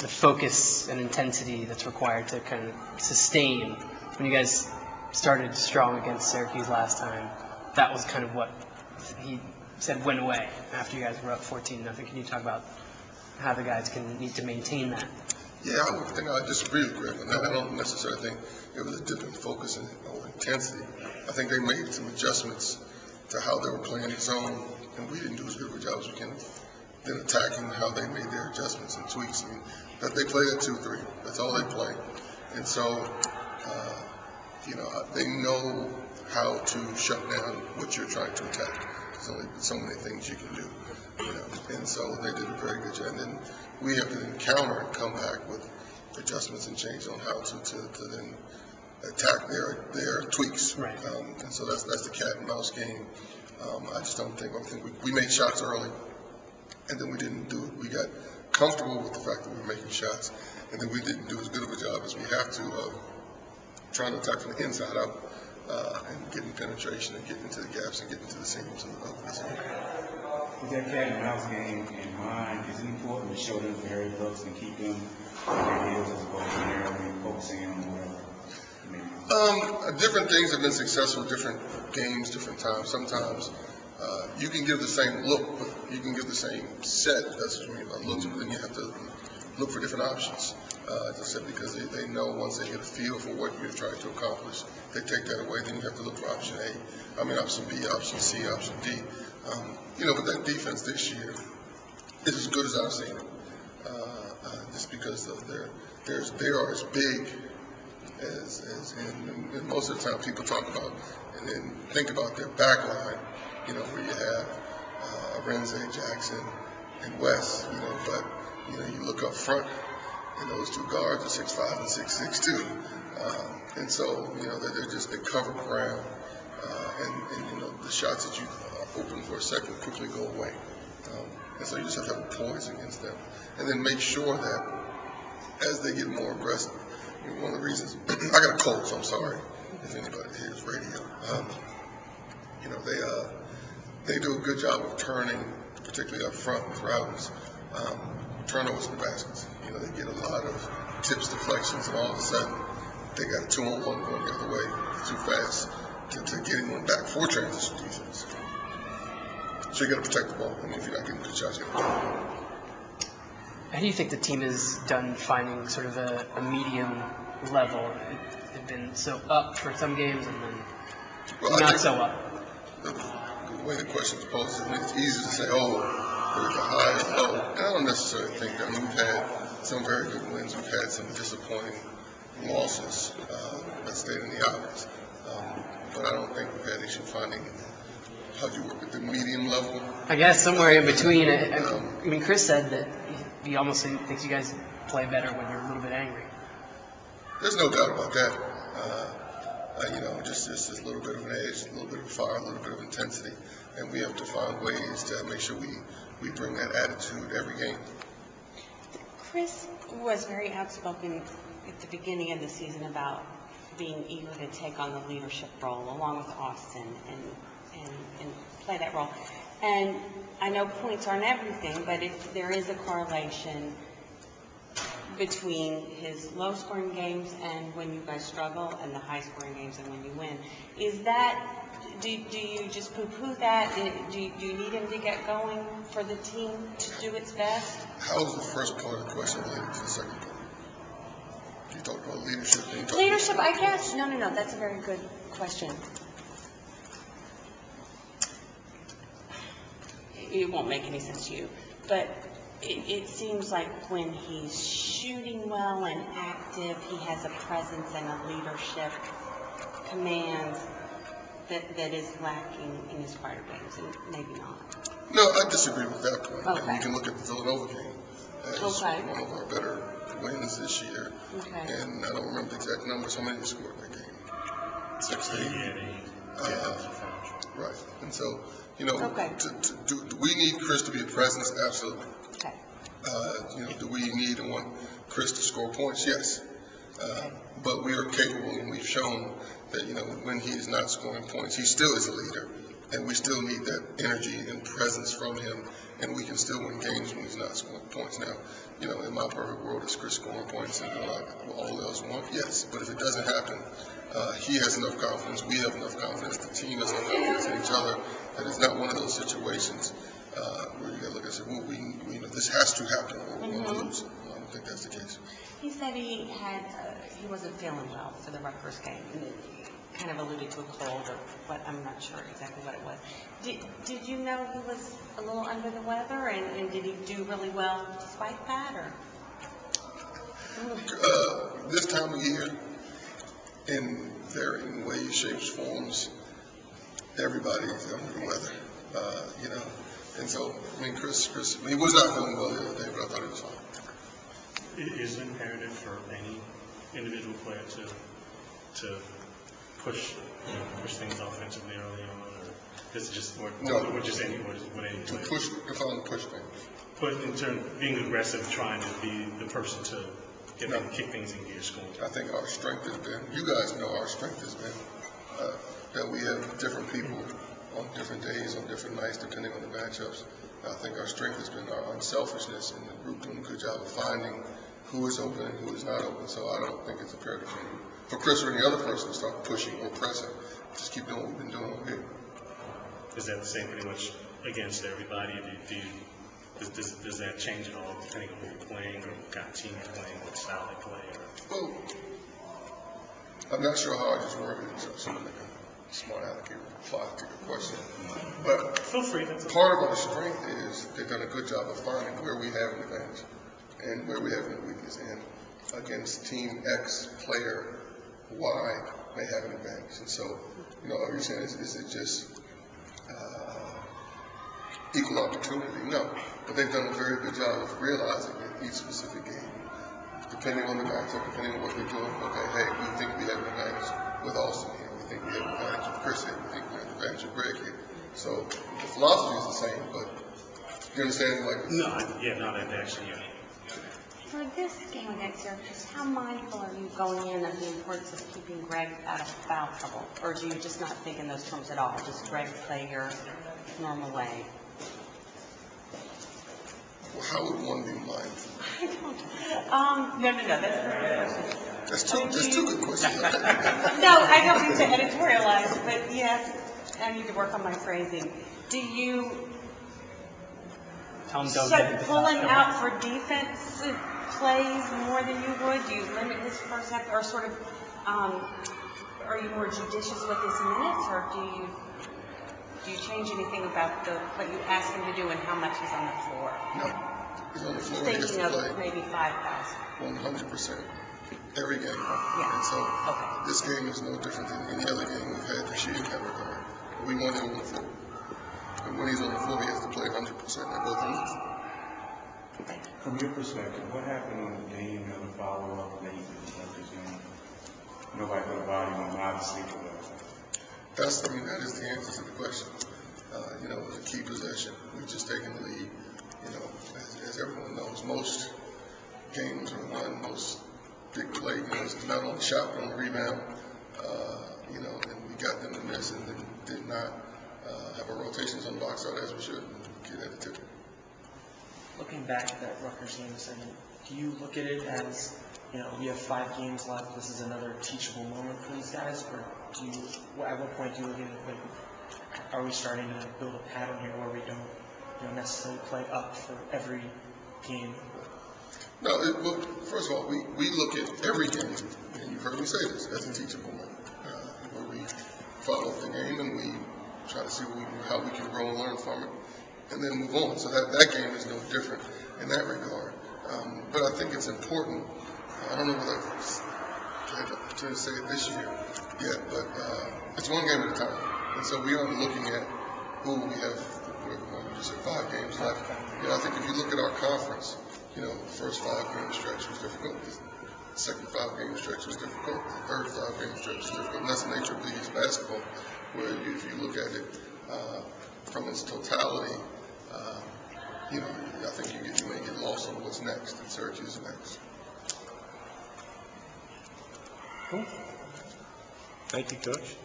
the focus and intensity that's required to kind of sustain. When you guys started strong against Syracuse last time, that was kind of what he said went away after you guys were up 14-0. Can you talk about how the guys need to maintain that? Yeah, I disagree with Greg on that. I don't necessarily think it was a dip in focus or intensity. I think they made some adjustments to how they were playing the zone, and we didn't do as good of a job as we can in attacking how they made their adjustments and tweaks. I mean, that they played at 2-3. That's all they play. And so, they know how to shut down what you're trying to attack. There's only so many things you can do. And so they did a very good job. And then we have to then counter and come back with adjustments and change on how to then attack their tweaks. Right. And so that's the cat and mouse game. I just don't think. I think we made shots early, and then we didn't do it. We got comfortable with the fact that we were making shots, and then we didn't do as good of a job as we have to trying to attack from the inside out and getting penetration and getting into the gaps and getting to the seams of the zone. With that cat and mouse game in mind, is it important to show them the hurry looks and keep them on their heels as opposed to narrowly focusing on whatever? Different things have been successful, different games, different times. Sometimes you can give the same look, but you can give the same set. That's what you mean by looks, but then you have to look for different options. As I said, because they know once they get a feel for what you're trying to accomplish, they take that away. Then you have to look for option A, option B, option C, option D. But that defense this year is as good as I've seen it. Just because they are as big as and most of the time people talk about and then think about their back line, where you have Renze, Jackson, and West, but you look up front, and those two guards are 6'5" and 6'6" too. And so, they cover ground, and the shots that you open for a second quickly go away. And so you just have to have a poise against them. And then make sure that as they get more aggressive, one of the reasons, I got a cold, so I'm sorry if anybody hears radio. They do a good job of turning, particularly up front with routers, turnovers in the baskets. They get a lot of tips, deflections, and all of a sudden they got a 2-on-1 going the other way too fast to getting one back for transition defense. So you got to protect the ball. If you're not getting good shots, you got to protect the ball. How do you think the team has done finding sort of a medium level? They've been so up for some games and then not so up. The way the question is posed, it's easy to say, they're at the high or low. And I don't necessarily think that. We've had some very good wins. We've had some disappointing losses that stayed in the obvious. But I don't think we've had issue finding how do you work at the medium level. I guess somewhere in between. Chris said that he almost thinks you guys play better when you're a little bit angry. There's no doubt about that. Just a little bit of an edge, a little bit of fire, a little bit of intensity, and we have to find ways to make sure we bring that attitude every game. Chris was very outspoken at the beginning of the season about being eager to take on the leadership role along with Austin and play that role. And I know points aren't everything, but if there is a correlation between his low-scoring games and when you guys struggle and the high-scoring games and when you win. Do you just poo-poo that? Do you need him to get going for the team to do its best? How is the first part of the question related to the second part? You talk about leadership. Leadership, I guess. No, that's a very good question. It won't make any sense to you, but it seems like when he's shooting well and active, he has a presence and a leadership command that is lacking in his prior games, and maybe not. No, I disagree with that point. Okay. You can look at the Villanova game as one of our better wins this year. Okay. And I don't remember the exact numbers. How many we scored that game? 16. Right. And so, okay. Do we need Chris to be a presence? Absolutely. Okay. Do we need and want Chris to score points? Yes. But we are capable, and we've shown that, when he is not scoring points, he still is a leader, and we still need that energy and presence from him and we can still win games when he's not scoring points. Now, in my perfect world, is Chris scoring points and doing all else want? Yes, but if it doesn't happen, he has enough confidence, we have enough confidence, the team has enough confidence in each other, that it's not one of those situations where you got to look and say, well, this has to happen or we're going to lose. I don't think that's the case. He said he wasn't feeling well for the Rutgers game, and kind of alluded to a cold, but I'm not sure exactly what it was. Did you know he was a little under the weather, and did he do really well despite that, or? This time of year, in varying ways, shapes, forms, everybody's under the weather, And so, Chris, he was not feeling well the other day, but I thought he was fine. Is it imperative for any individual player to push things offensively early on, or is it just what any to push, define push things? But in terms of being aggressive, trying to be the person to kick things in gear, scoring. I think our strength has been, you guys know our strength has been that we have different people on different days, on different nights, depending on the matchups. I think our strength has been our unselfishness, and the group doing a good job of finding who is open and who is not open. So I don't think it's imperative for Chris or any other person to start pushing or pressing. Just keep doing what we've been doing over here. Is that the same pretty much against everybody? Does that change at all depending on who you're playing, or what kind of team you're playing, what style they play? Well, I'm not sure how I just worded it, so someone like a smart aleck can reply to your question. But feel free. Part of our strength is they've done a good job of finding where we have an advantage and where we have a weakness. And against team X, player Y may have an advantage. And so, are you saying is it just equal opportunity? No. But they've done a very good job of realizing in each specific game, depending on the matchup, depending on what they're doing. Okay, hey, we think we have an advantage with Austin here. We think we have an advantage with Chris here. We think we have an advantage with Greg here. So the philosophy is the same, but you understand? That actually, yeah. For this game against Syracuse, how mindful are you going in of the importance of keeping Greg out of foul trouble? Or do you just not think in those terms at all? Just Greg play your normal way? Well, how would one be mindful? I don't know. That's a very good question. That's two good questions. No, I don't mean to editorialize, but yes, I need to work on my phrasing. Do you pull him out for defense plays more than you would? Do you limit his first half, or sort of, are you more judicious with his minutes, or do you change anything about what you ask him to do and how much he's on the floor? No, he's on the floor. Thinking of maybe 5,000. 100%. Every game. Yeah. And so this game is no different than any other game we've had this year in that regard. We want him on the floor. And when he's on the floor, he has to play 100% at both ends. From your perspective, what happened on the game and the follow-up late in the Rutgers game? Nobody put a body on him, obviously. That is the answer to the question. It was a key possession. We've just taken the lead. As everyone knows, most games are won, most big play games, not on the shot, but on the rebound. And we got them to miss and then did not have our rotations on box out as we should get at the tip. Looking back at that Rutgers game, do you look at it as, we have 5 games left, this is another teachable moment for these guys, or at what point do you look at it are we starting to build a pattern here where we don't necessarily play up for every game? No, well, first of all, we look at every game, and you've heard me say this, as a teachable moment, where we follow up the game and we try to see how we can grow and learn from it, and then move on. So that game is no different in that regard. But I think it's important. I don't know whether I had the opportunity to say it this year yet, but it's one game at a time. And so we aren't looking at who we have, you said 5 games left. I think if you look at our conference, the first 5-game stretch was difficult. The second 5-game stretch was difficult. The third 5-game stretch was difficult. And that's the nature of Big East basketball, where if you look at it from its totality, I think you may get lost on what's next, and Syracuse is next. Cool. Thank you, Coach.